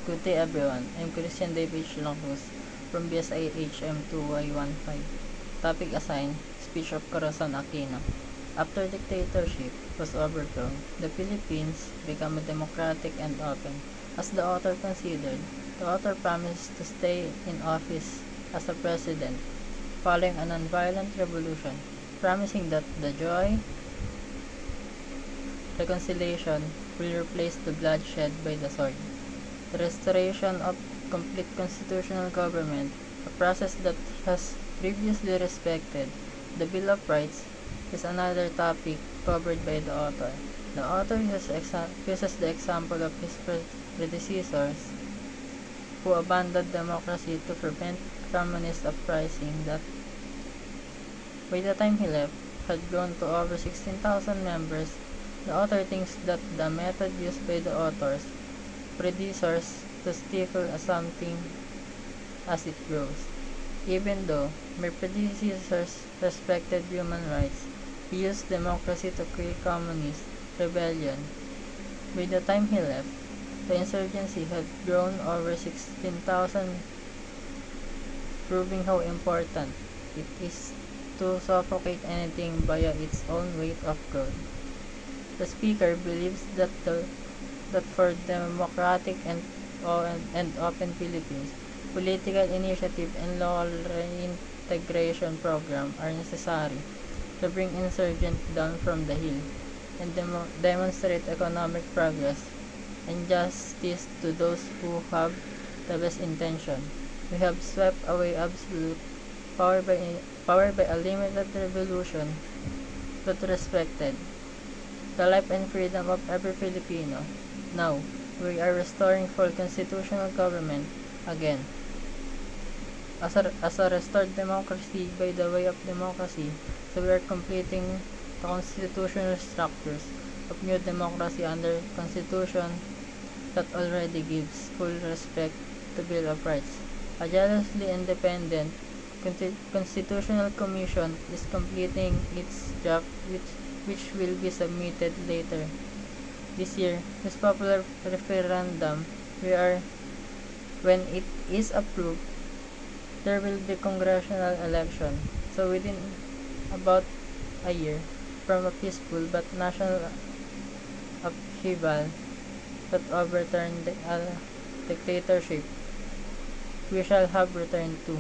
Good day everyone, I'm Christian David Longus from BSIHM 2Y15. Topic assigned, Speech of Corazon Aquino. After dictatorship was overthrown, the Philippines became democratic and open. As the author considered, the author promised to stay in office as a president following a nonviolent revolution, promising that the joy, reconciliation will replace the bloodshed by the sword. The restoration of complete constitutional government, a process that has previously respected the Bill of Rights, is another topic covered by the author. The author uses the example of his predecessors who abandoned democracy to prevent communist uprising that, by the time he left, had grown to over 16,000 members. The author thinks that the method used by the author's predecessors to stifle something as it grows. Even though my predecessors respected human rights, he used democracy to create communist rebellion. By the time he left, the insurgency had grown over 16,000, proving how important it is to suffocate anything via its own weight of growth. The speaker believes that for democratic and open Philippines, political initiative and local reintegration program are necessary to bring insurgents down from the hill and demonstrate economic progress and justice to those who have the best intention. We have swept away absolute power by a limited revolution that respected the life and freedom of every Filipino. Now, we are restoring full constitutional government again. As a restored democracy by the way of democracy, so we are completing the constitutional structures of new democracy under Constitution that already gives full respect to Bill of Rights. A jealously independent Constitutional Commission is completing its draft which will be submitted later this year. This popular referendum, when it is approved, there will be congressional election. So within about a year, from a peaceful but national upheaval that overturned the dictatorship, we shall have returned to